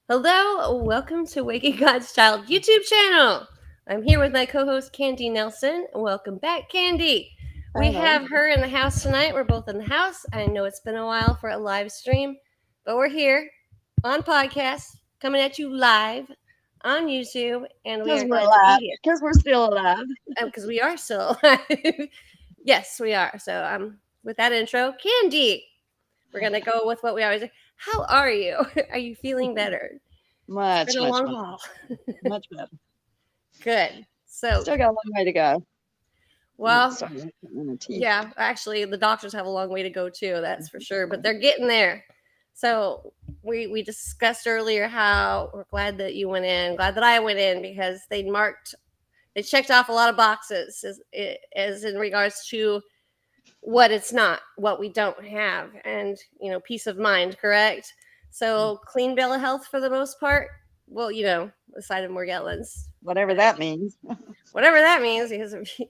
Hello, welcome to Waking God's Child YouTube channel. I'm here with my co-host Candy Nelson. Welcome back, Candy. We Hello. have her in the house tonight. We're both in the house. I know it's been a while for a live stream, but we're here on podcast, coming at you live on YouTube, and we Because are we're glad to alive. be here Because we're still alive. because we are still alive. Yes, we are. So, with that intro, Candy, we're gonna go with what we always say. How are you? Are you feeling better? It's been Much, a much, long much, haul. much better. Good. So, Still got a long way to go. well, Starting to put in the teeth. yeah, actually, the doctors have a long way to go too. That's for sure. But they're getting there. So we discussed earlier how we're glad that you went in, glad that I went in because they checked off a lot of boxes as in regards to what it's not, what we don't have, and peace of mind. Correct. So clean bill of health for the most part. Well, aside of Morgellons, Whatever that means. whatever that means, because you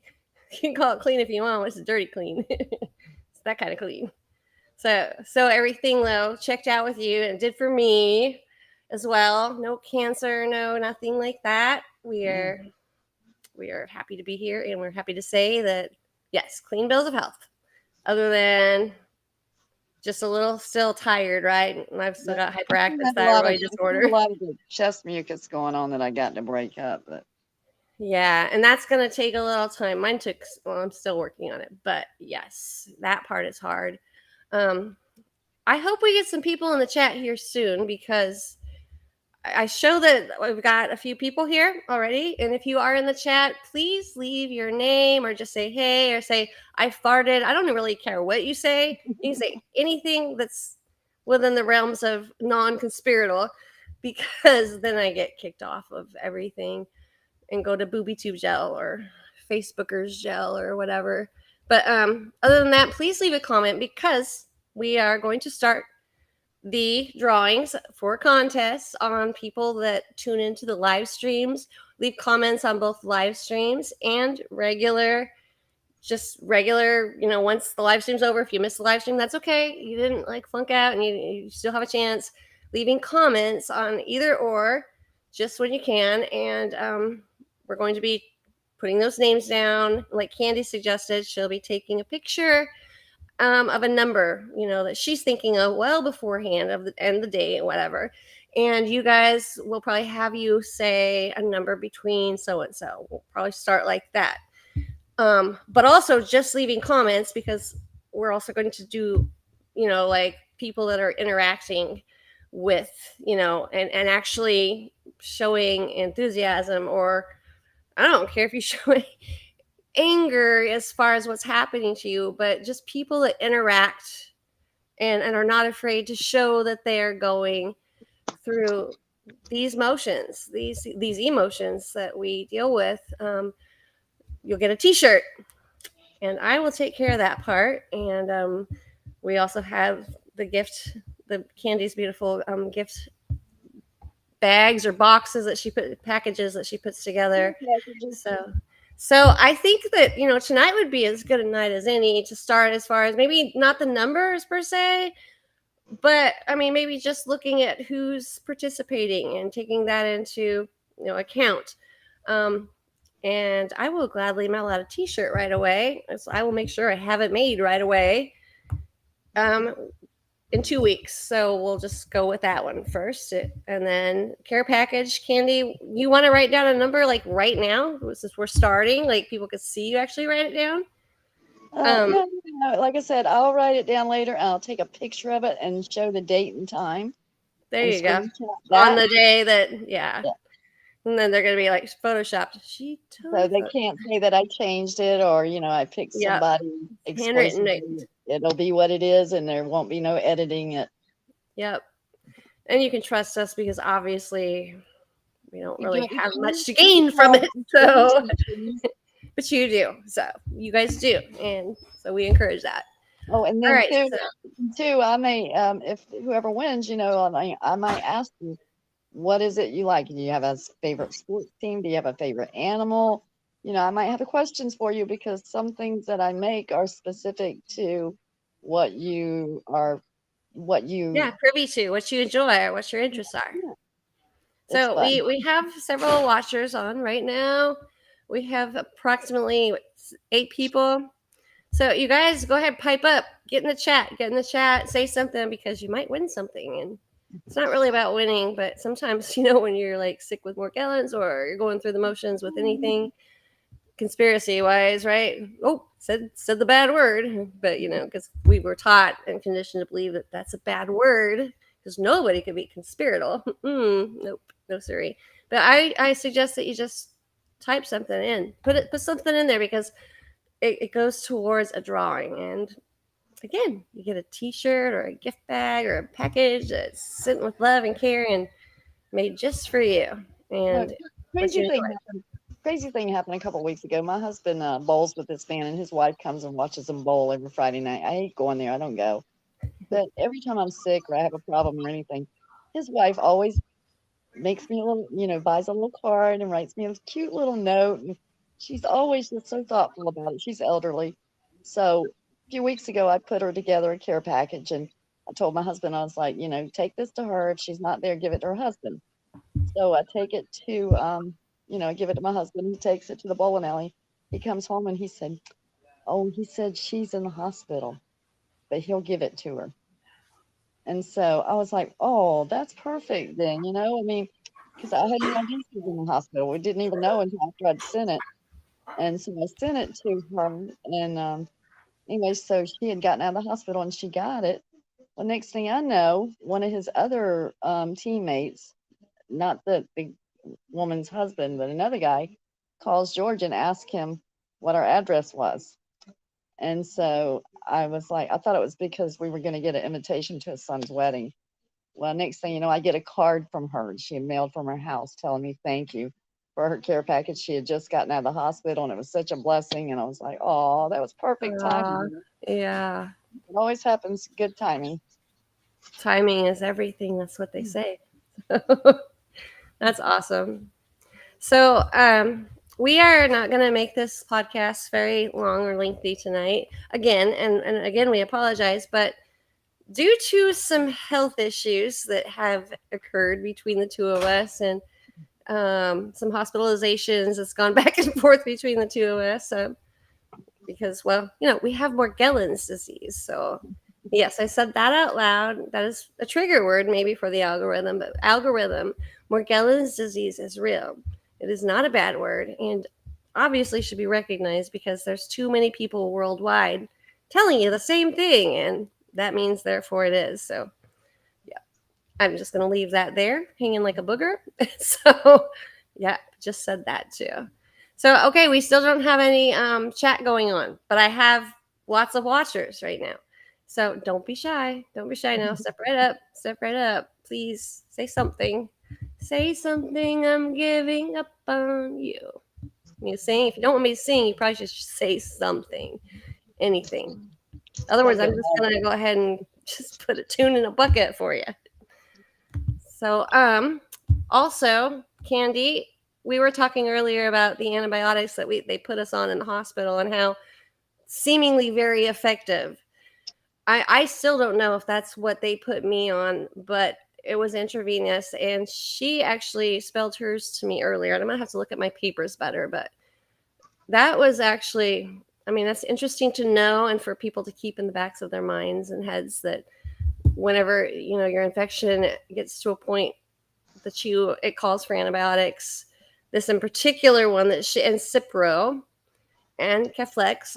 can call it clean if you want. It's dirty clean. It's that kind of clean. So everything though checked out with you and did for me as well. No cancer, no nothing like that. We are happy to be here, and we're happy to say that yes, clean bills of health. Other than just a little still tired, right? And I've still got I hyperactive have a lot of thyroid disorder. the chest mucus going on that I got to break up. But Yeah, and that's going to take a little time. Mine took, well, I'm still working on it, but yes, that part is hard. Um, I hope we get some people in the chat here soon because I show that we've got a few people here already. And if you are in the chat, please leave your name or just say hey or say I farted. I don't really care what you say. You can say anything that's within the realms of non-conspiratorial because then I get kicked off of everything and go to BoobyTube gel or Facebookers gel or whatever. But other than that, please leave a comment because we are going to start the drawings for contests on people that tune into the live streams. Leave comments on both live streams and just regular, once the live stream's over. If you missed the live stream, that's okay. You didn't like flunk out and you still have a chance. Leaving comments on either or just when you can. And we're going to be putting those names down. Like Candy suggested, she'll be taking a picture of a number, that she's thinking of well beforehand of the end of the day, whatever. And you guys will probably have you say a number between so and so. We'll probably start like that. But also just leaving comments because we're also going to do, like people that are interacting with, and actually showing enthusiasm, or I don't care if you show anger as far as what's happening to you, but just people that interact and are not afraid to show that they are going through these motions, these emotions that we deal with. You'll get a T-shirt, and I will take care of that part. And we also have the Candy's beautiful gift bags or boxes that packages that she puts together. So so I think that tonight would be as good a night as any to start, as far as maybe not the numbers per se, but I mean maybe just looking at who's participating and taking that into account. Um, and I will gladly mail out a T-shirt right away. So I will make sure I have it made right away. Um, in 2 weeks. So we'll just go with that one first. And then care package, Candy, you want to write down a number like right now? Since we're starting, like people could see you actually write it down. yeah, like I said, I'll write it down later. I'll take a picture of it and show the date and time There and you go. screenshot On that. the day that, yeah. Yeah. And then they're going to be like photoshopped. She So totally they can't say that I changed it or, I picked Yep. somebody Handwritten exclusively. note. It'll be what it is and there won't be no editing it. Yep. And you can trust us because obviously we don't You do really it. have much to gain from it. So, but you do. So you guys do. And so we encourage that. Oh, and All then right. So too, I may, if whoever wins, I might ask you, what is it you like? Do you have a favorite sports team? Do you have a favorite animal? I might have the questions for you because some things that I make are specific to what you are what you. Yeah, privy to what you enjoy or what your interests are. Yeah, it's So fun. we have several watchers on right now. We have approximately 8 people. So you guys go ahead, pipe up, get in the chat, say something because you might win something. And it's not really about winning, but sometimes when you're like sick with Morgellons or you're going through the motions with anything conspiracy wise, right? Oh, said the bad word, but because we were taught and conditioned to believe that that's a bad word because nobody could be conspiratorial. Nope, no sorry. But I suggest that you just type something in, put something in there because it goes towards a drawing. And again, you get a T-shirt or a gift bag or a package that's sent with love and care and made just for you Look, and what crazy you thing enjoy. happened. Crazy thing happened a couple of weeks ago. My husband bowls with this man, and his wife comes and watches him bowl every Friday night. I hate going there. I don't go. But every time I'm sick or I have a problem or anything, his wife always makes me a little, buys a little card and writes me a cute little note. And she's always just so thoughtful about it. She's elderly. So a few weeks ago, I put her together a care package, and I told my husband, I was like, take this to her. If she's not there, give it to her husband. So I take it to, give it to my husband. He takes it to the bowling alley. He comes home and he said, "Oh, he said she's in the hospital, but he'll give it to her." And so I was like, "Oh, that's perfect then." I mean, because I had no idea she was in the hospital. We didn't even know until after I'd sent it. And so I sent it to her. And anyway, so she had gotten out of the hospital and she got it. Well, next thing I know, one of his other teammates, not the woman's husband, but another guy, calls George and asks him what our address was. And so I was like, I thought it was because we were going to get an invitation to his son's wedding. Well, next thing you know, I get a card from her. She had mailed from her house telling me thank you for her care package. She had just gotten out of the hospital and it was such a blessing. And I was like, oh, that was perfect Uh, timing. yeah, It always happens, good timing. timing is everything. That's what they say. That's awesome. So, we are not going to make this podcast very long or lengthy tonight. Again, and again, we apologize, but due to some health issues that have occurred between the two of us and some hospitalizations that's gone back and forth between the two of us, because, well, we have Morgellons disease. So, yes, I said that out loud. That is a trigger word maybe for the algorithm, but Morgellons disease is real. It is not a bad word and obviously should be recognized because there's too many people worldwide telling you the same thing. And that means, therefore, it is. So, yeah, I'm just going to leave that there hanging like a booger. So, yeah, just said that too. So, okay, we still don't have any chat going on, but I have lots of watchers right now. So don't be shy. Don't be shy now. Step right up. Step right up. Please say something. Say something. I'm giving up on you. You sing. If you don't want me to sing, you probably should say something. Anything. Otherwise, Take I'm it. just gonna go ahead and just put a tune in a bucket for you. So, also, Candy, we were talking earlier about the antibiotics that they put us on in the hospital and how seemingly very effective. I still don't know if that's what they put me on, but it was intravenous, and she actually spelled hers to me earlier. And I'm gonna have to look at my papers better, but that was actually, I mean, that's interesting to know and for people to keep in the backs of their minds and heads that whenever your infection gets to a point that it calls for antibiotics. This in particular one that she and Cipro and Keflex,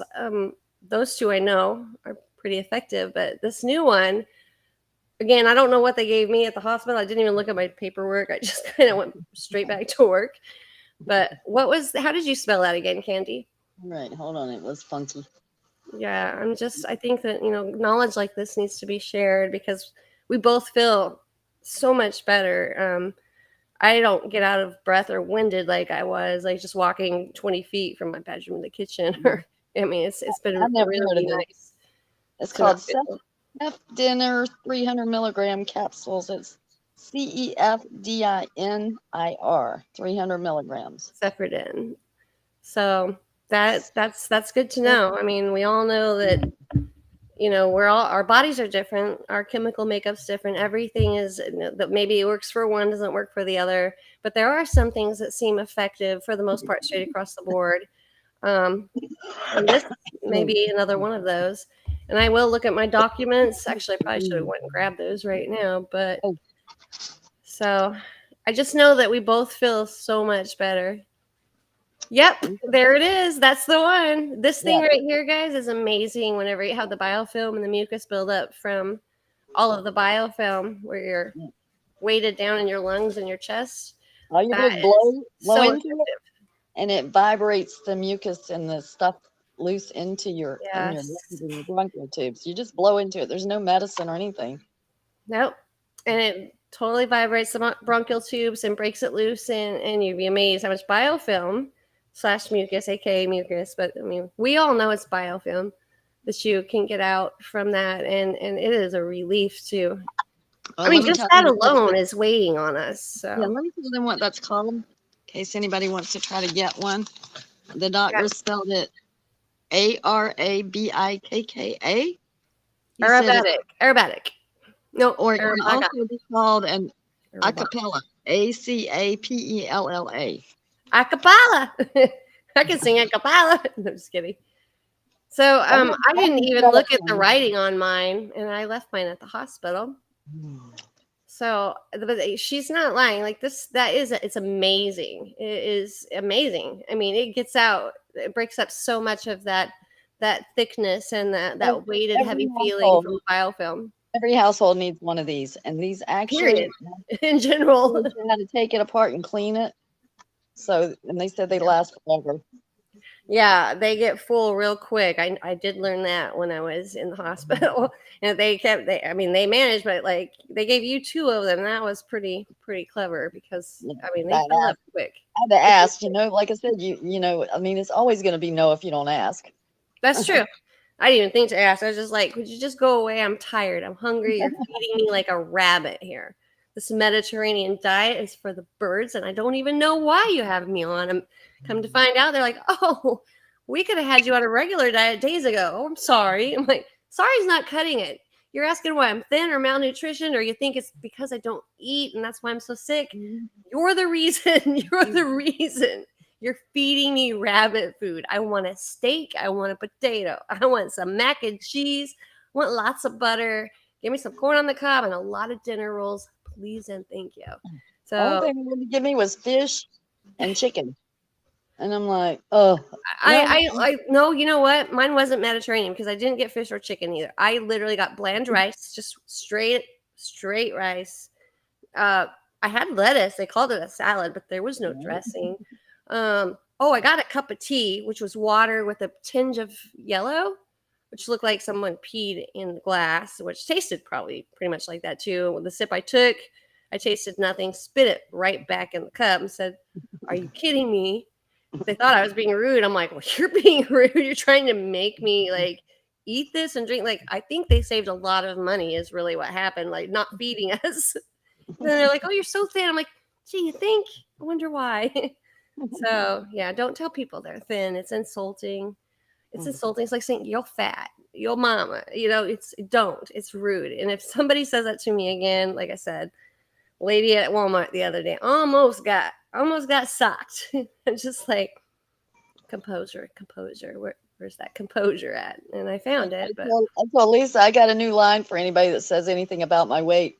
those two I know are pretty effective, but this new one, again, I don't know what they gave me at the hospital. I didn't even look at my paperwork. I just kind of went straight back to work. But how did you spell that again, Candy? Right, hold on. It was funky. Yeah, I think that, knowledge like this needs to be shared because we both feel so much better. I don't get out of breath or winded like I was, like just walking 20 feet from my bedroom to the kitchen. Or, I mean, it's been I never heard really of it. nice It's to not called feel. F Dinner 300 milligram capsules. It's CEFDINIR 300 milligrams. Cephalin. So that's good to know. I mean, we all know that our bodies are different, our chemical makeup's different, everything is that maybe it works for one doesn't work for the other, but there are some things that seem effective for the most part straight across the board. um, and this may be another one of those. And I will look at my documents. Actually, I probably should have went and grabbed those right now, but Oh. so I just know that we both feel so much better. Yep, there it is. That's the one. This thing Yeah. right here, guys, is amazing whenever you have the biofilm and the mucus buildup from all of the biofilm where you're weighted down in your lungs and your chest. All you do That is is blow so into it, effective. and it vibrates the mucus and the stuff loose into your lungs Yes. and your bronchial tubes. You just blow into it. There's no medicine or anything. Nope. And it totally vibrates the bronchial tubes and breaks it loose, and you'd be amazed how much biofilm slash mucus, aka mucus, but I mean, we all know it's biofilm that you can get out from that, and it is a relief too. Well, I mean, let me just tell that you, alone is waiting on us. yeah, So let me tell them what that's called in case anybody wants to try to get one. The doctor spelled it Arabikka. He said it, aerobatic. No, or it can also be called an Aerobatic. acapella. Acapella. Acapella. I can sing acapella. No, I'm just kidding. So I didn't even look at the writing on mine, and I left mine at the hospital. So, but she's not lying. Like this, it's amazing. It is amazing. I mean, it gets out, it breaks up so much of that thickness and that weighted, heavy feeling from biofilm. Every household needs one of these, and these actually, Period. In general, you how to take it apart and clean it. So, and they said they last forever. Yeah, they get full real quick. I did learn that when I was in the hospital. And they managed, but like they gave you 2 of them. That was pretty clever because I mean they fill up quick. I had to ask, like I said, I mean, it's always going to be no if you don't ask. That's true. I didn't even think to ask. I was just like, would you just go away? I'm tired. I'm hungry. You're feeding me like a rabbit here. This Mediterranean diet is for the birds, and I don't even know why you have me on. I'm come to find out, they're like, oh, we could have had you on a regular diet days ago. Oh, I'm sorry. I'm like, sorry's not cutting it. You're asking why I'm thin or malnutrition, or you think it's because I don't eat and that's why I'm so sick. You're the reason. You're the reason. You're feeding me rabbit food. I want a steak. I want a potato. I want some mac and cheese. I want lots of butter. Give me some corn on the cob and a lot of dinner rolls, please and thank you. So the only thing they wanted to give me was fish and chicken, and I'm like, oh. I no, you know what? Mine wasn't Mediterranean because I didn't get fish or chicken either. I literally got bland rice, just straight rice. I had lettuce. They called it a salad, but there was no dressing. I got a cup of tea, which was water with a tinge of yellow, which looked like someone peed in the glass, which tasted probably pretty much like that too. With the sip I took, I tasted nothing, spit it right back in the cup and said, "Are you kidding me?" They thought I was being rude. I'm like, well, you're being rude. You're trying to make me like eat this and drink. Like, I think they saved a lot of money is really what happened, like not feeding us. And they're like, oh, you're so thin. I'm like, gee, you think? I wonder why. So yeah, don't tell people they're thin. It's insulting. It's insulting. It's like saying you're fat, your mama. It's rude. And if somebody says that to me again, like I said, lady at Walmart the other day almost got socked. I'm just like, composure. Where's that composure at? And I found it. But I told Lisa I got a new line for anybody that says anything about my weight.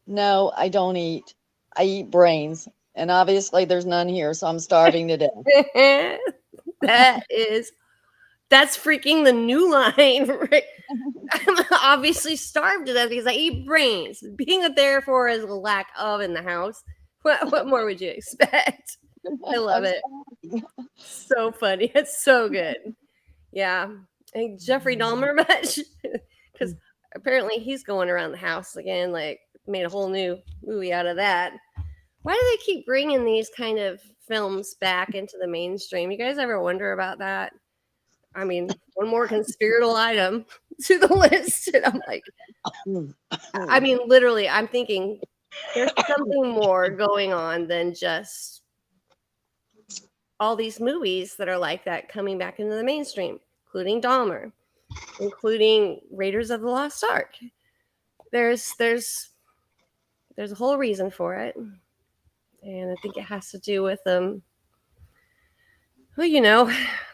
No, I don't eat. I eat brains, and obviously there's none here, so I'm starving to death. that's freaking the new line. Right? I'm obviously starved to death because I eat brains. Being a therefore is a lack of in the house. What more would you expect? I love it. So funny. It's so good. Yeah. And Jeffrey Dahmer much? Because apparently he's going around the house again, like made a whole new movie out of that. Why do they keep bringing these kind of films back into the mainstream? You guys ever wonder about that? I mean, one more conspiratorial item to the list. And I'm like, I mean, literally, I'm thinking there's something more going on than just all these movies that are like that coming back into the mainstream, including Dahmer. including Raiders of the Lost Ark. There's there's there's a whole reason for it, and I think it has to do with well,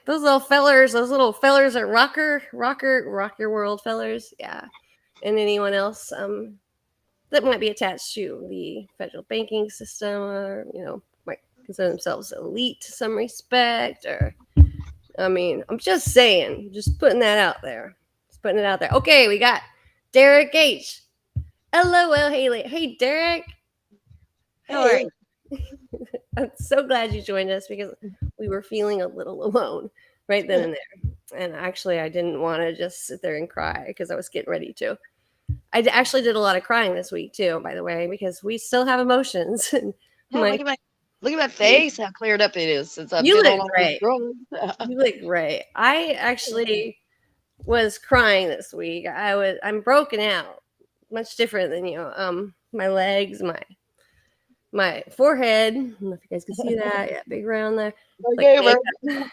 those little fellers at Rock Your World fellers, yeah, and anyone else that might be attached to the federal banking system, or might consider themselves elite to some respect, or I mean, I'm just saying, just putting that out there, just putting it out there. Okay, we got Derek H. LOL, hey Derek, how are Hey, you? I'm so glad you joined us because we were feeling a little alone right then and there. And actually, I didn't want to just sit there and cry because I was getting ready to. Actually did a lot of crying this week too, by the way, because we still have emotions. And I'm oh, like, look at my face, how cleared up it is since I've you been on look all these great. drugs. You look great. I actually was crying this week. I'm broken out, much different than you. My legs, my forehead. I don't know if you guys can see that. Yeah, big round there. Like Okay, makeup.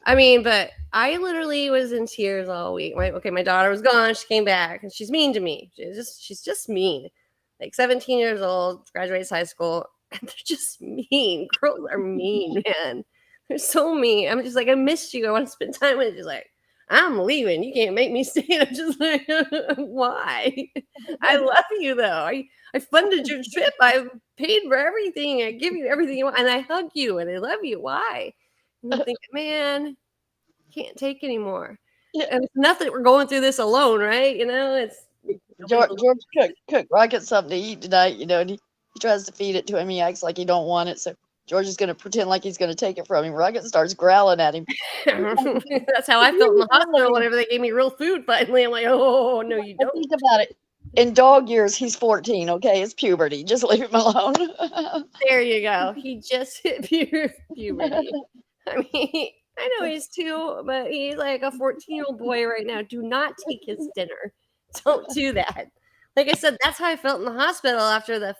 I mean, but I literally was in tears all week. My daughter was gone. She came back, and she's mean to me. She's just mean. Like 17 years old, graduates high school, and they're just mean. Girls are mean, man. They're so mean. I'm just like, I missed you. I want to spend time with you. She's like, I'm leaving. You can't make me stay. And I'm just like, why? I love you though. I funded your trip. I paid for everything. I give you everything you want, and I hug you, and I love you. Why? And I'm thinking, man, can't take anymore. yeah. And it's not that we're going through this alone, right? It's George cook Rocket something to eat tonight, and he tries to feed it to him. He acts like he don't want it, so George is going to pretend like he's going to take it from him. Rocket starts growling at him. That's how I felt in the hospital whenever they gave me real food. Finally, I'm like, oh no, you But don't. think about it. In dog years, he's 14. Okay, it's puberty. Just leave him alone. There you go. He just hit puberty. I mean, I know he's 2, but he's like a 14-year-old boy right now. Do not take his dinner. Don't do that. Like I said, that's how I felt in the hospital after the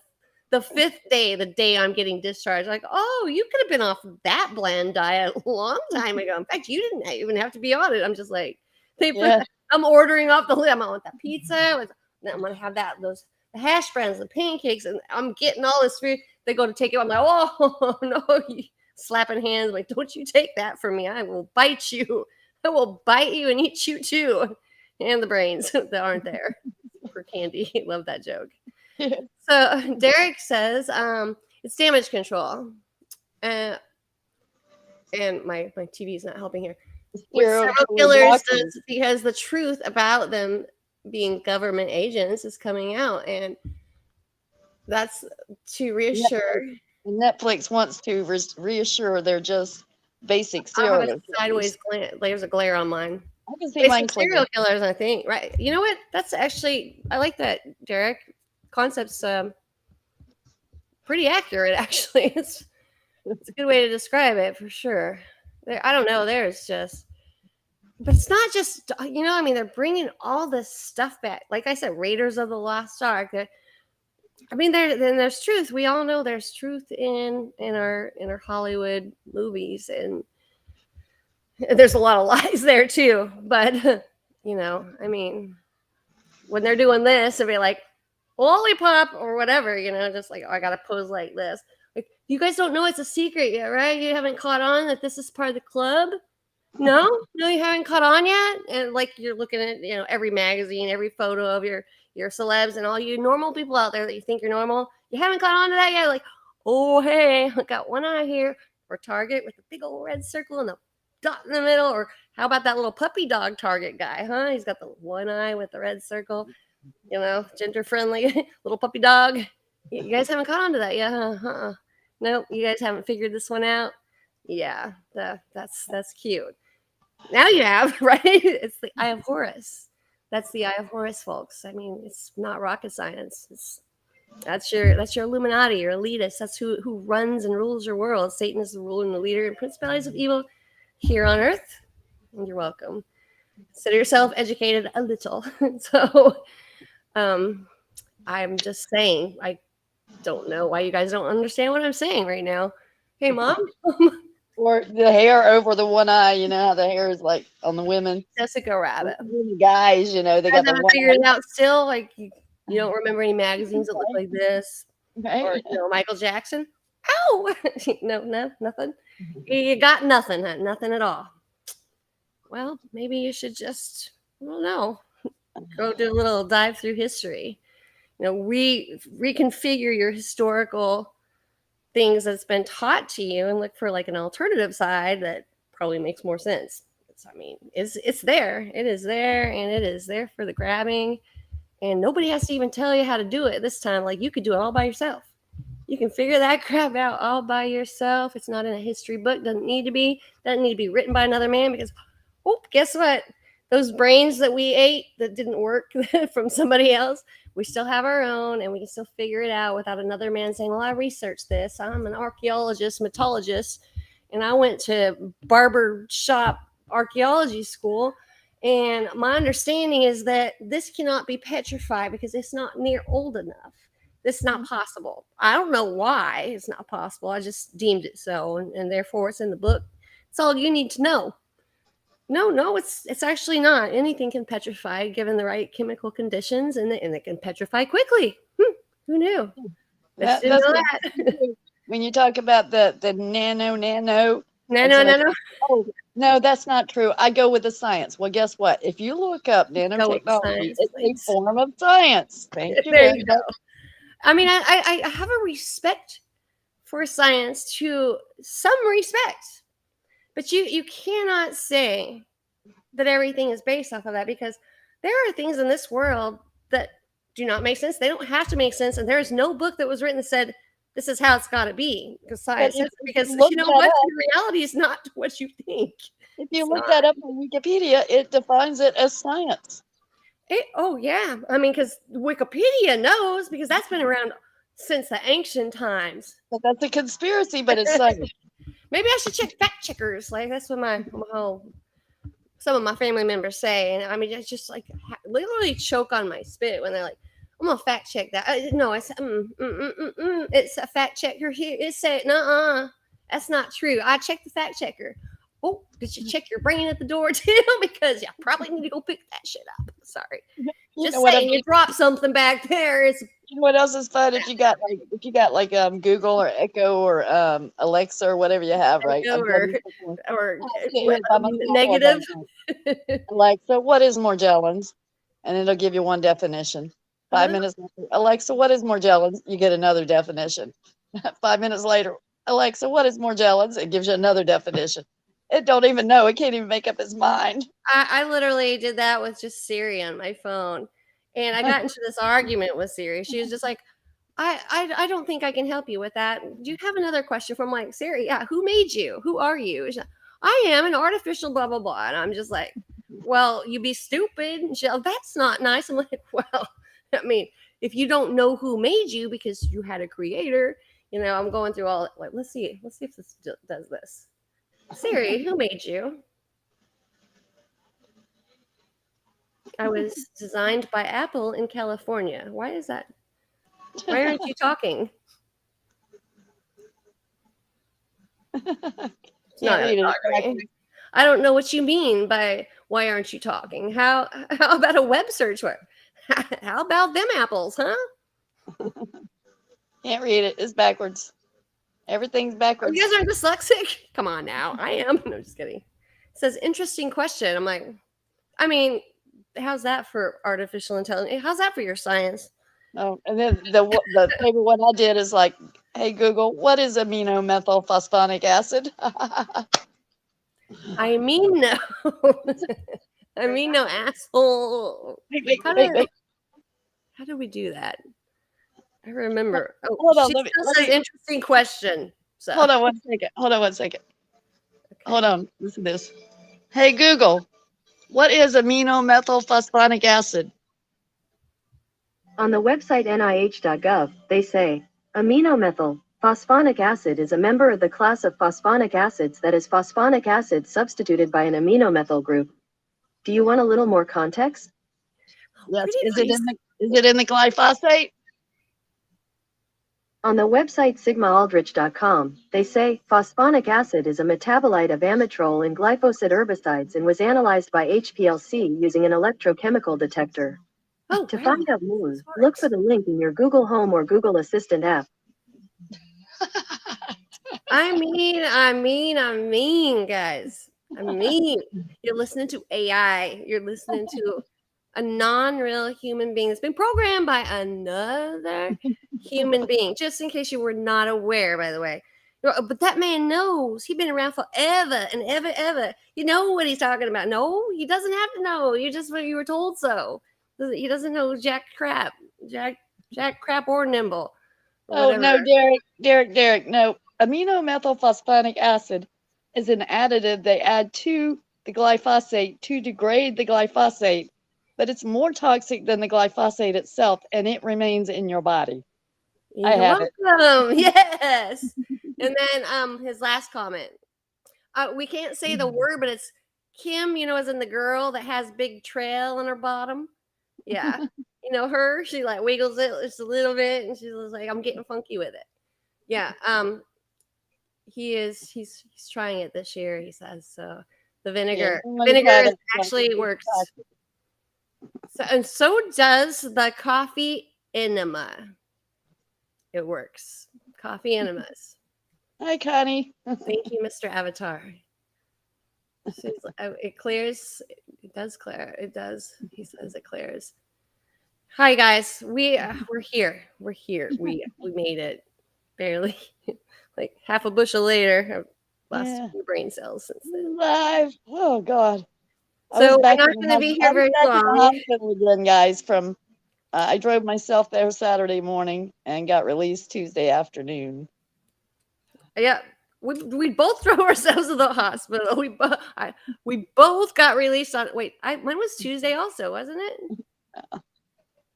5th day, the day I'm getting discharged. Like, oh, you could have been off that bland diet a long time ago. In fact, you didn't even have to be on it. I'm just like, Yeah, I'm ordering off the list. I'm on that pizza. I'm gonna have the hash browns, the pancakes, and I'm getting all this food. They go to take it. I'm like, oh no, slapping hands. Like, don't you take that from me. I will bite you. I will bite you and eat you too. And the brains that aren't there for candy. Love that joke. yeah. So Derek says it's damage control. Uh, and my TV is not helping here. With Serial several killer killers doctors. because the truth about them being government agents is coming out, and that's to reassure. Netflix wants to reassure they're just basic I have a serial killers. sideways glare. There's a glare on mine. I can see mine Basic clear. serial killers, I think. Right? You know what? That's actually I like that, Derek. Concept's pretty accurate. Actually, it's a good way to describe it for sure. I don't know. There's just, but it's not just I mean, they're bringing all this stuff back. Like I said, Raiders of the Lost Ark. I mean, there's truth. We all know there's truth in our Hollywood movies, and there's a lot of lies there too. But I mean, when they're doing this, they'll be like lollipop or whatever, just like, oh, I gotta pose like this. Like, you guys don't know it's a secret yet, right? You haven't caught on that this is part of the club. No, you haven't caught on yet. And like you're looking at every magazine, every photo of your celebs and all you normal people out there that you think you're normal. You haven't caught on to that yet. Like, oh hey, I got one eye here, or Target with a big old red circle and a dot in the middle. Or how about that little puppy dog Target guy? Huh? He's got the one eye with the red circle. Gender friendly little puppy dog. You guys haven't caught on to that yet, huh? Nope, you guys haven't figured this one out. Yeah, that's cute. Now you have, right? It's the Eye of Horus. That's the Eye of Horus, folks. I mean, it's not rocket science. That's your Illuminati, your elitist. That's who runs and rules your world. Satan is the ruler and the leader and principalities of evil here on earth. And you're welcome. Consider yourself educated a little. So, I'm just saying, I don't know why you guys don't understand what I'm saying right now. Hey, mom, Or the hair over the one eye. You know how the hair is like on the women. Jessica And Rabbit. the guys, you know, they Guys got the haven't one figured it out still. Like you don't remember any magazines that look eye, like this, or right? Michael Jackson. Ow! No, nothing. You got nothing, huh? Nothing at all. Well, maybe you should just, I don't know, go do a little dive through history. Reconfigure your historical things that's been taught to you and look for like an alternative side that probably makes more sense. It's there. It is there, and it is there for the grabbing. And nobody has to even tell you how to do it this time. Like you could do it all by yourself. You can figure that crap out all by yourself. It's not in a history book. Doesn't need to be. Doesn't need to be written by another man because, oh, guess what? Those brains that we ate that didn't work from somebody else, we still have our own, and we can still figure it out without another man saying, "Well, I researched this. I'm an archaeologist, mythologist, and I went to barber shop archaeology school." And my understanding is that this cannot be petrified because it's not near old enough. This is not possible. I don't know why it's not possible. I just deemed it so, and therefore it's in the book. It's all you need to know. No, it's actually not. Anything can petrify given the right chemical conditions, and it can petrify quickly. Who knew? I just didn't That's know what that. when you talk about the nano, No, it's no, like, no, no. oh, no, that's not true. I go with the science. Well, guess what? If you look up Go with the nanotechnology, science, it's a please. form of science. Thank you There very you much. go. I mean, I have a respect for science to some respect, but you cannot say that everything is based off of that because there are things in this world that do not make sense. They don't have to make sense, and there is no book that was written that said this is how it's got to be because But science says it. if Because you look you know that what, up, the reality is not what you think. if you It's look not. that up on Wikipedia, it defines it as science. Oh yeah, I mean, because Wikipedia knows because that's been around since the ancient times. But that's a conspiracy, but it's science. Maybe I should check fact checkers. Like that's what my whole some of my family members say, and I mean, it's just like literally choke on my spit when they're like, "I'm gonna fact check that." No, I said, "It's a fact checker here." It said, "Nuh-uh, that's not true." I checked the fact checker. Oh, did you check your brain at the door too? Because you probably need to go pick that shit up. Sorry, You know just what? saying, you dropped something back there. It's You know what else is fun? If you got like Google or Echo or Alexa or whatever you have, right? Echo I've done this before. or I have to get hit by my cell phone negative. sometimes. Alexa, what is Morgellons? And it'll give you one definition. 5 minutes later, Alexa, what is Morgellons? You get another definition. 5 minutes later, Alexa, what is Morgellons? It gives you another definition. It don't even know. It can't even make up its mind. I literally did that with just Siri on my phone. And I got into this argument with Siri. She was just like, I don't think I can help you with that. Do you have another question from like Siri? Yeah, who made you? Who are you? She's like, I am an artificial blah blah blah. And I'm just like, well, you be stupid. And she, oh, that's not nice. I'm like, well, I mean, if you don't know who made you because you had a creator, I'm going through all like, let's see if this does this. Siri, who made you? I was designed by Apple in California. Why is that? Why aren't you talking? It's not Can't gonna read it talk to me. exactly. I don't know what you mean by why aren't you talking? How about a web search? How about them apples, huh? Can't read it. It's backwards. Everything's Oh, backwards. you guys aren't dyslexic? Come on now. I am. No, just kidding. It says interesting question. I'm like, I mean, how's that for artificial intelligence? How's that for your science? Oh, and then the favorite one I did is like, hey Google, what is aminomethylphosphonic acid? I mean no. I mean no, asshole. Wait, How wait, do wait. how do we do that? I remember. Oh, Hold on, she still let says me interesting question. So hold on one second. Hold on one second. Hold on. Listen to this. Hey Google, what is aminomethylphosphonic acid? On the website nih.gov, they say, aminomethyl phosphonic acid is a member of the class of phosphonic acids that is phosphonic acid substituted by an aminomethyl group. Do you want a little more context? Yes. pretty Is please. it in the glyphosate? On the website sigmaaldrich.com, they say phosphonic acid is a metabolite of amitrole and glyphosate herbicides and was analyzed by HPLC using an electrochemical detector. Oh, To wow. find out more, This look works. for the link in your Google Home or Google Assistant app. I mean, guys. I mean, you're listening to AI. You're listening to a non-real human being that's been programmed by another human being. Just in case you were not aware, by the way. But that man knows. He's been around forever and ever. You know what he's talking about. No, he doesn't have to know. You were told so. He doesn't know jack crap. Jack crap or nimble. Or Oh, no, whatever. Derek, no. Aminomethylphosphonic acid is an additive they add to the glyphosate to degrade the glyphosate, but it's more toxic than the glyphosate itself, and it remains in your body. I You're have it. welcome. Yes. And then his last comment. We can't say the word, but it's Kim, as in the girl that has big trail on her bottom. Yeah. Her, she like wiggles it just a little bit and she's like, I'm getting funky with it. Yeah. He's trying it this year, he says. So the Yeah, vinegar actually works. So does the coffee enema. It works. Coffee enemas. Hi, Connie. Thank you, Mr. Avatar. It clears. It does clear. It does. He says it clears. Hi guys. We're here. We're here. We made it. Barely. Like half a bushel later. I've lost a few brain cells since then. Live. Oh God. So we're not going to be here very long. In the hospital again, guys. From I drove myself there Saturday morning and got released Tuesday afternoon. Yeah, we both drove ourselves to the hospital. We both got released on. Wait, mine was Tuesday also, wasn't it?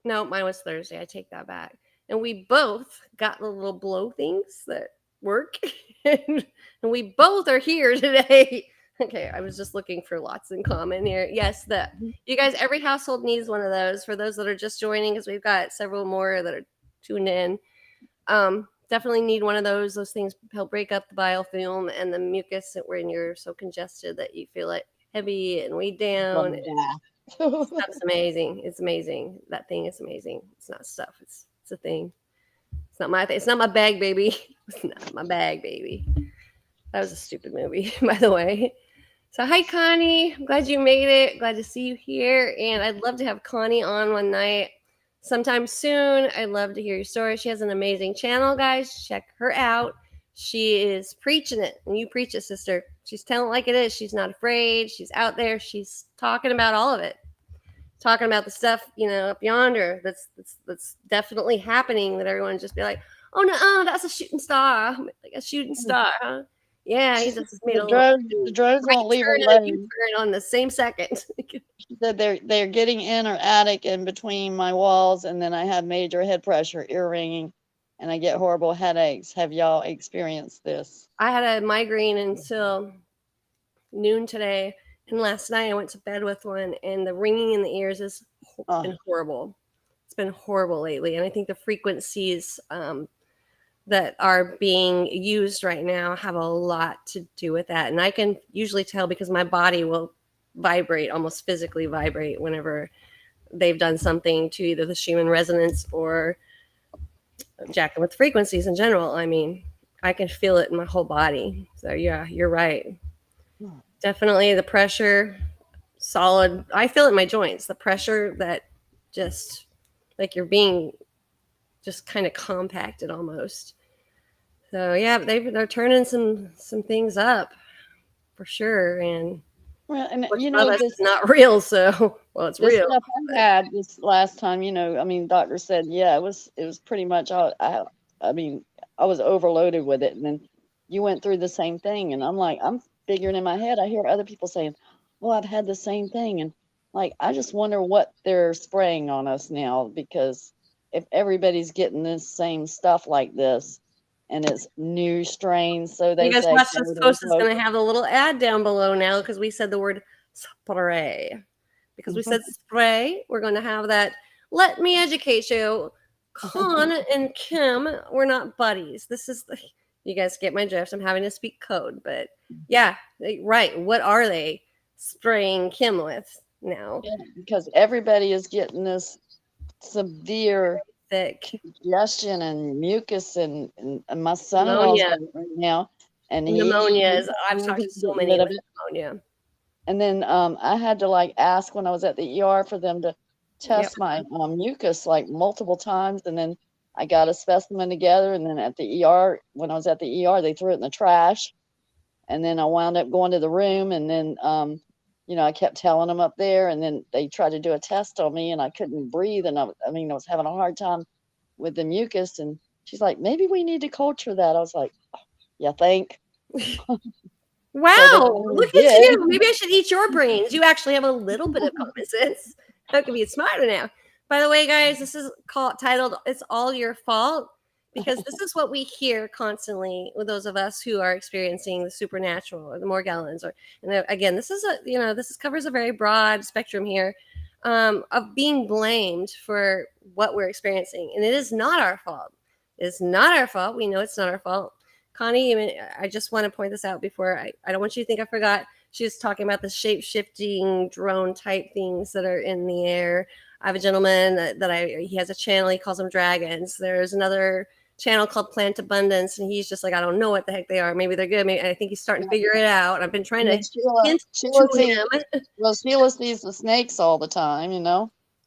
No, mine was Thursday. I take that back. And we both got the little blow things that work, and we both are here today. Okay, I was just looking for lots in common here. Yes, you guys, every household needs one of those. For those that are just joining, because we've got several more that are tuned in. Definitely need one of those. Those things help break up the biofilm and the mucus when you're so congested that you feel it heavy and weighed down. Stuff's amazing. It's amazing. That thing is amazing. It's not stuff. It's a thing. It's not my thing. It's not my bag, baby. It's not my bag, baby. That was a stupid movie, by the way. So hi, Connie. I'm glad you made it. Glad to see you here. And I'd love to have Connie on one night sometime soon. I'd love to hear your story. She has an amazing channel, guys. Check her out. She is preaching it, and you preach it, sister. She's telling it like it is. She's not afraid. She's out there. She's talking about all of it. Talking about the stuff, up yonder that's definitely happening, that everyone just be like, oh no, that's a shooting star. Like a shooting star, huh? Yeah, he just made the drones won't leave alone. On the same second. That they're getting in or attic in between my walls, and then I have major head pressure, ear ringing, and I get horrible headaches. Have y'all experienced this? I had a migraine until noon today, and last night I went to bed with one, and the ringing in the ears has been horrible. It's been horrible lately, and I think the frequencies that are being used right now have a lot to do with that. And I can usually tell because my body will vibrate, almost physically vibrate, whenever they've done something to either the Schumann resonance or jacking with frequencies in general. I mean, I can feel it in my whole body. So yeah, you're right. Definitely the pressure, solid. I feel it in my joints. The pressure that just like you're being just kind of compacted almost. So yeah, they're turning some things up for sure. And well, and this is not real. So it's real. Stuff I had this last time, I mean, doctor said, yeah, it was pretty much all. I mean, I was overloaded with it, and then you went through the same thing, and I'm like, I'm figuring in my head. I hear other people saying, well, I've had the same thing, and like, I just wonder what they're spraying on us now, because if everybody's getting this same stuff like this, and it's new strains, so they guys say. watch this post is going to have a little ad down below now because we said the word spray. Because we said spray, we're going to have that. Let me educate you. Con and Kim were not buddies. You guys get my drift. I'm having to speak code, but yeah, right. What are they spraying Kim with now? Yeah, because everybody is getting this severe Thick congestion and mucus, and my son-in-law's pneumonia. got it right now, and Pneumonia is. I've talked to he's so getting many rid of with it. pneumonia. And then I had to like ask when I was at the ER for them to Yep. test my mucus like multiple times, and then I got a specimen together, and then at the ER, when I was at the ER, they threw it in the trash, and then I wound up going to the room, and then I kept telling them up there, and then they tried to do a test on me, and I couldn't breathe, and I mean I was having a hard time with the mucus, and she's like, maybe we need to culture that. I was like, yeah, think. So they Wow, finally look at did. you. Maybe I should eat your brains. You actually have a little bit of common sense. How can be smarter now? By the way, guys, this is titled "It's All Your Fault" because this is what we hear constantly with those of us who are experiencing the supernatural or the Morgellons. Again, this is covers a very broad spectrum here of being blamed for what we're experiencing, and it is not our fault. It's not our fault. We know it's not our fault. Connie, I just want to point this out before I don't want you to think I forgot. She was talking about the shape shifting drone type things that are in the air. I have a gentleman he has a channel, he calls them dragons. There's another channel called Plant Abundance, and he's just like, I don't know what the heck they are. Maybe they're good. Maybe I think he's starting to figure it out. I've been trying to hint to him. Sheila sees the snakes all the time,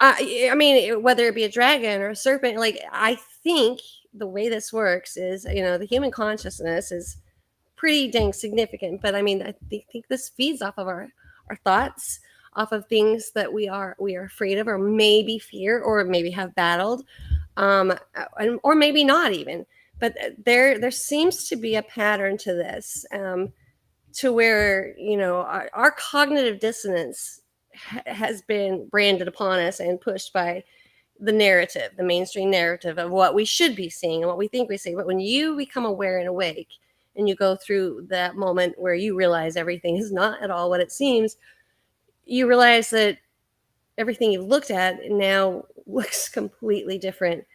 I mean, whether it be a dragon or a serpent, like I think the way this works is, the human consciousness is pretty dang significant. But I mean, I think this feeds off of our thoughts, off of things that we are afraid of, or maybe fear, or maybe have battled, or maybe not even. But there seems to be a pattern to this, to where our cognitive dissonance has been branded upon us and pushed by the mainstream narrative of what we should be seeing and what we think we see. But when you become aware and awake and you go through that moment where you realize everything is not at all what it seems, you realize that everything you've looked at now looks completely different.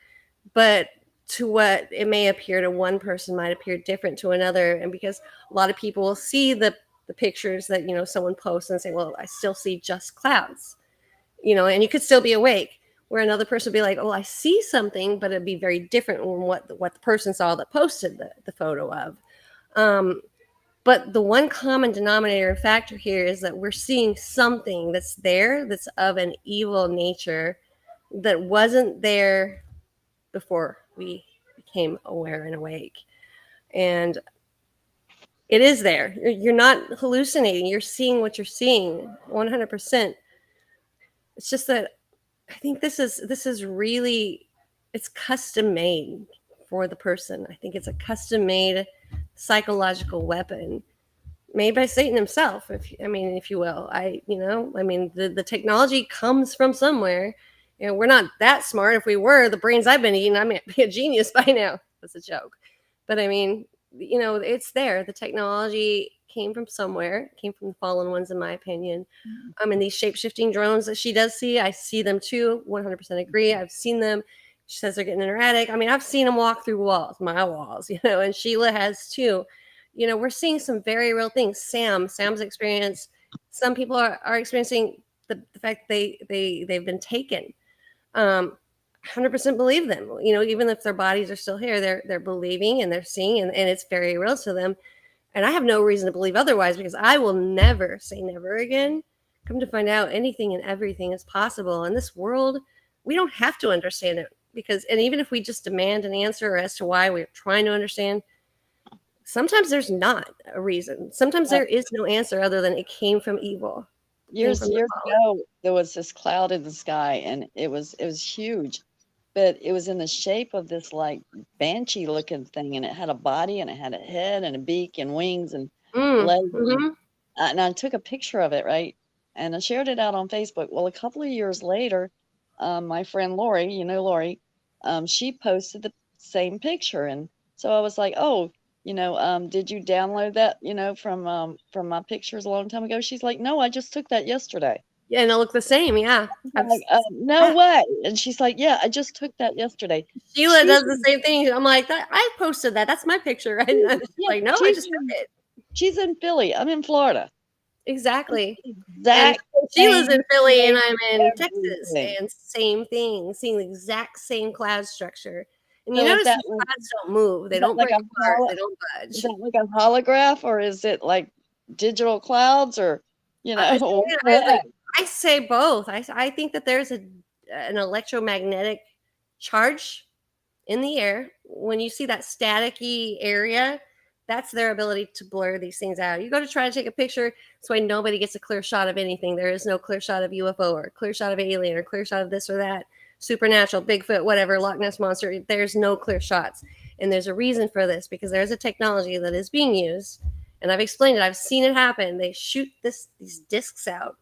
But to what it may appear to one person might appear different to another. And because a lot of people will see the pictures that, someone posts and say, well, I still see just clouds, and you could still be awake, where another person would be like, oh, I see something, but it'd be very different from what the person saw that posted the photo of. But the one common denominator factor here is that we're seeing something that's there, that's of an evil nature, that wasn't there before we became aware and awake. And it is there. You're not hallucinating. You're seeing what you're seeing 100%. It's just that I think this is really, it's custom made for the person. I think it's a custom made psychological weapon made by Satan himself, if you will. The technology comes from somewhere. We're not that smart. If we were, the brains I've been eating, I might be a genius by now. That's a joke. But it's there. The technology came from somewhere, came from the fallen ones, in my opinion. And these shape-shifting drones that she does see, I see them too. 100% agree. I've seen them. She says they're getting in her attic. I mean, I've seen them walk through walls, my walls, and Sheila has too. We're seeing some very real things. Sam's experience. Some people are experiencing the fact they've been taken. 100% believe them. Even if their bodies are still here, they're believing and they're seeing, and it's very real to them. And I have no reason to believe otherwise, because I will never say never again. Come to find out, anything and everything is possible in this world. We don't have to understand it, and even if we just demand an answer as to why we're trying to understand, sometimes there's not a reason. Sometimes there is no answer other than it came from evil. Years ago, there was this cloud in the sky, and it was huge, but it was in the shape of this like banshee looking thing, and it had a body and it had a head and a beak and wings and legs. And I took a picture of it, right? And I shared it out on Facebook. Well, a couple of years later, my friend Lori, Lori, she posted the same picture. And so I was like, oh, did you download that, from my pictures a long time ago? She's like, no, I just took that yesterday. Yeah, and they look the same. Yeah. I'm like, no way. And she's like, yeah, I just took that yesterday. Sheila She's does the same thing. I'm like, I posted that. That's my picture. And she's yeah, like, no, I just took it. she's in Philly. I'm in Florida. Exactly. And Exact Sheila's in same Philly and place, I'm in Texas, everything. and same thing, seeing the exact same cloud structure. And you So is notice that these like, clouds don't move. They is that don't like break a apart. They don't is budge. that like a holograph, or is it like digital clouds, or I, what? I say both. I think that there's an electromagnetic charge in the air. When you see that staticky area, that's their ability to blur these things out. You go to try to take a picture, that's why nobody gets a clear shot of anything. There is no clear shot of UFO or clear shot of alien or clear shot of this or that, supernatural, Bigfoot, whatever, Loch Ness monster. There's no clear shots. And there's a reason for this, because there's a technology that is being used, and I've explained it. I've seen it happen. They shoot these discs out,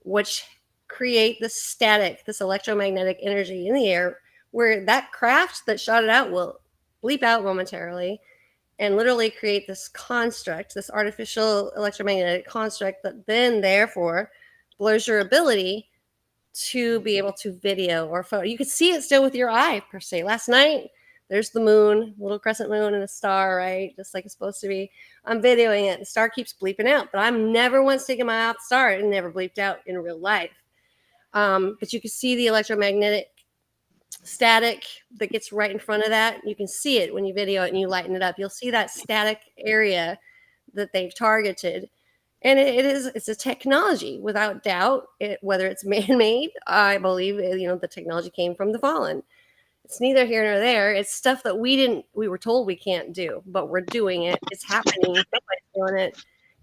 which create this static, this electromagnetic energy in the air, where that craft that shot it out will bleep out momentarily and literally create this construct, this artificial electromagnetic construct that then therefore blurs your ability to be able to video or photo. You could see it still with your eye, per se. Last night, there's the moon, little crescent moon and a star, right? Just like it's supposed to be. I'm videoing it. The star keeps bleeping out, but I'm never once taking my eye off the star. It never bleeped out in real life. But you can see the electromagnetic static that gets right in front of that. You can see it when you video it and you lighten it up. You'll see that static area that they've targeted. And it's a technology without doubt. Whether it's man-made, I believe the technology came from the fallen. It's neither here nor there. It's stuff that we were told we can't do, but we're doing it. It's happening. Somebody's doing it,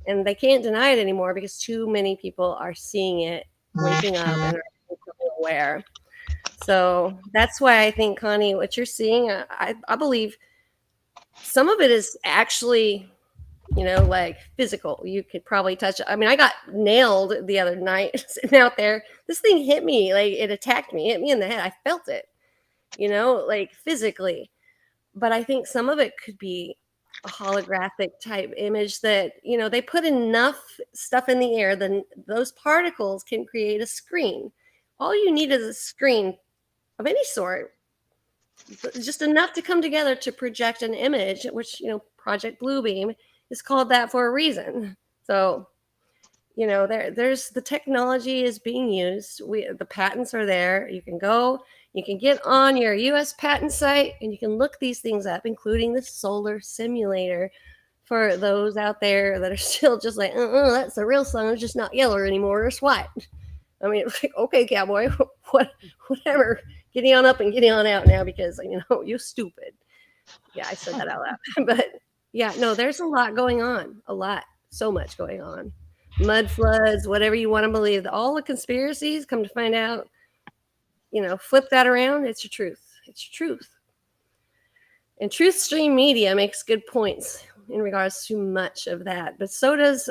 and they can't deny it anymore because too many people are seeing it, waking up, and are becoming aware. So that's why I think, Connie, what you're seeing, I believe some of it is actually, like physical. You could probably touch it. I mean, I got nailed the other night sitting out there. This thing hit me, like it attacked me, hit me in the head. I felt it, like physically. But I think some of it could be a holographic type image that, they put enough stuff in the air, then those particles can create a screen. All you need is a screen of any sort, just enough to come together to project an image, which, Project Bluebeam is called that for a reason. So, there's the technology is being used. The patents are there. You can get on your US patent site and you can look these things up, including the solar simulator, for those out there that are still just like, that's the real sun. It's just not yellow anymore. It's white. I mean, it's like, okay, cowboy, whatever. Getting on up and getting on out now because, you're stupid. Yeah, I said that out loud. But yeah, no, there's a lot going on. A lot. So much going on. Mud floods, whatever you want to believe. All the conspiracies, come to find out, flip that around. It's your truth. It's your truth. And Truth Stream Media makes good points in regards to much of that. But so does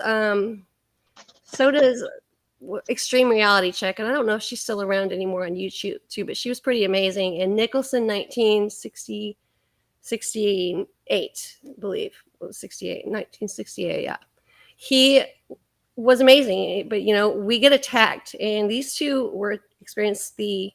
Extreme Reality Check, and I don't know if she's still around anymore on YouTube too, but she was pretty amazing. And Nicholson, 1968, I believe it was 1968. Yeah, he was amazing. But we get attacked, and these two were experienced the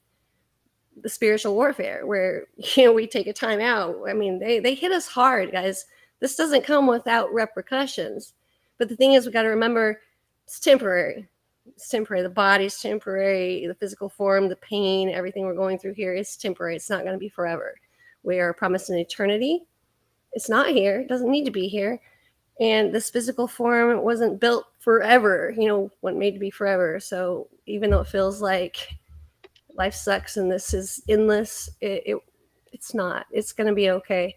spiritual warfare where we take a time out. I mean, they hit us hard, guys. This doesn't come without repercussions. But the thing is, we got to remember it's temporary. It's temporary. The body's temporary. The physical form, the pain, everything we're going through here is temporary. It's not going to be forever. We are promised an eternity. It's not here. It doesn't need to be here. And this physical form wasn't built forever, wasn't made to be forever. So even though it feels like life sucks and this is endless, it's not. It's going to be okay.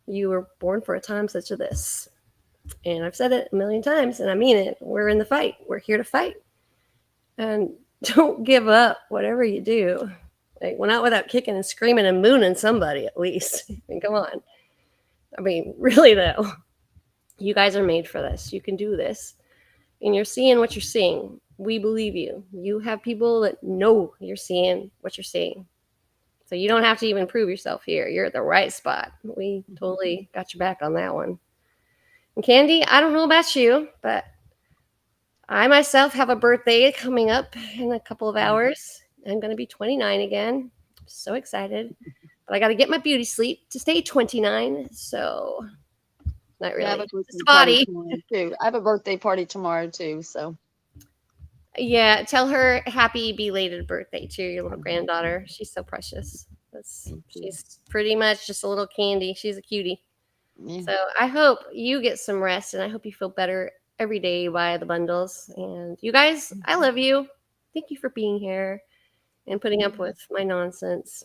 You were born for a time such as this. And I've said it a million times, and I mean it. We're in the fight. We're here to fight. And don't give up, whatever you do. Like, well, not without kicking and screaming and mooning somebody, at least. I mean, come on. I mean, really, though, you guys are made for this. You can do this. And you're seeing what you're seeing. We believe you. You have people that know you're seeing what you're seeing. So you don't have to even prove yourself here. You're at the right spot. We totally got your back on that one. And Candy, I don't know about you, but I myself have a birthday coming up in a couple of hours. I'm going to be 29 again. I'm so excited. But I got to get my beauty sleep to stay 29. So, not Yeah, I have really. a Just birthday a party body. tomorrow too. I have a birthday party tomorrow too. So Yeah, tell her happy belated birthday to your little granddaughter. She's so precious. thank you. She's pretty much just a little candy. She's a cutie. Yeah. So I hope you get some rest and I hope you feel better every day by the bundles. And you guys, I love you. Thank you for being here and putting up with my nonsense.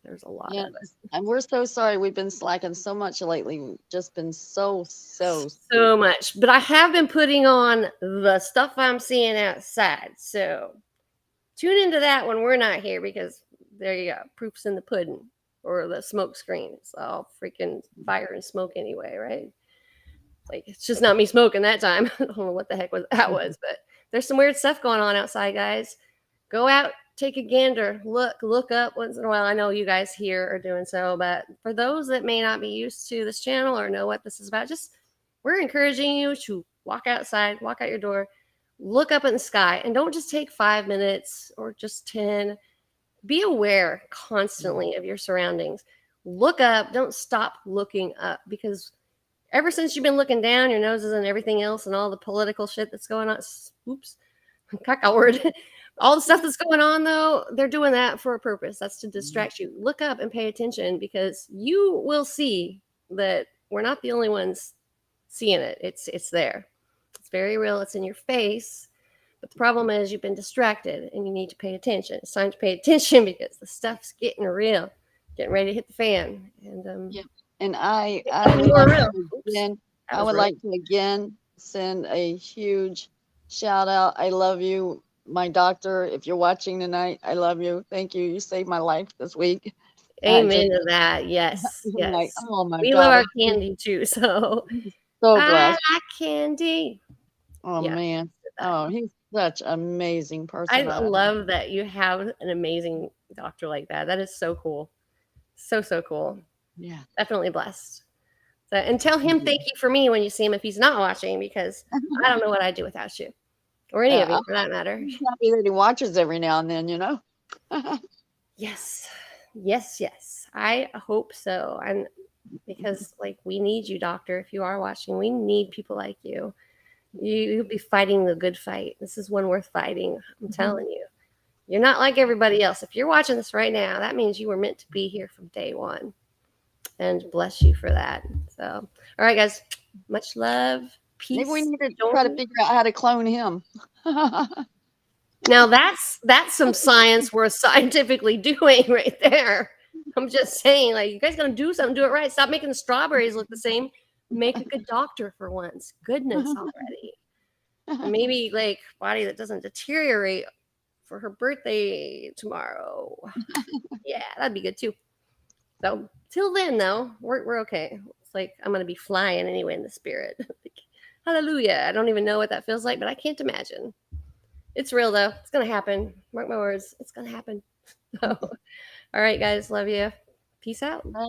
There's a lot Yeah, of it. and we're so sorry. We've been slacking so much lately. We've just been so So much. But I have been putting on the stuff I'm seeing outside. So tune into that when we're not here because there you go. Proof's in the pudding or the smoke screen. It's all freaking fire and smoke anyway, right? Like it's just not me smoking that time. I don't know what the heck that was, but there's some weird stuff going on outside, guys. Go out, take a gander, look up once in a while. I know you guys here are doing so, but for those that may not be used to this channel or know what this is about, just we're encouraging you to walk outside, walk out your door, look up in the sky, and don't just take 5 minutes or just 10. Be aware constantly of your surroundings. Look up, don't stop looking up because ever since you've been looking down, your noses and everything else, and all the political shit that's going on. Oops, caca word. All the stuff that's going on, though, they're doing that for a purpose. That's to distract you. Look up and pay attention because you will see that we're not the only ones seeing it. It's there. It's very real. It's in your face. But the problem is you've been distracted and you need to pay attention. It's time to pay attention because the stuff's getting real, getting ready to hit the fan. And Yeah. And I it's would more like real. to Oops, again, that I was would real. like to again send a huge shout out. I love you, my doctor. If you're watching tonight, I love you. Thank you. You saved my life this week. I just Amen to that. Yes, I'm like, yes. oh my We love God, our candy too. So I'm so I blessed. like candy. Oh Yeah, man. that. Oh, he's such an amazing I person. love that you have an amazing doctor like that. That is so cool. So cool. Yeah. Definitely blessed. So, and tell him thank you for me when you see him if he's not watching because I don't know what I'd do without you or any of you for that matter. I'm happy that he watches every now and then, you know. Yes. Yes. I hope so. And because like we need you, doctor, if you are watching, we need people like you. You'll be fighting the good fight. This is one worth fighting. I'm telling you. You're not like everybody else. If you're watching this right now, that means you were meant to be here from day one. And bless you for that. So, all right, guys. Much love. Peace. Maybe we need to try to figure out how to clone him. Now that's some science worth scientifically doing right there. I'm just saying, like, you guys gonna do something, do it right. Stop making the strawberries look the same. Make a good doctor for once. Goodness already. And maybe like body that doesn't deteriorate for her birthday tomorrow. Yeah, that'd be good too. So till then, though, we're okay. It's like I'm gonna be flying anyway in the spirit. Like, hallelujah! I don't even know what that feels like, but I can't imagine. It's real though. It's gonna happen. Mark my words. It's gonna happen. So, all right, guys. Love you. Peace out. Bye.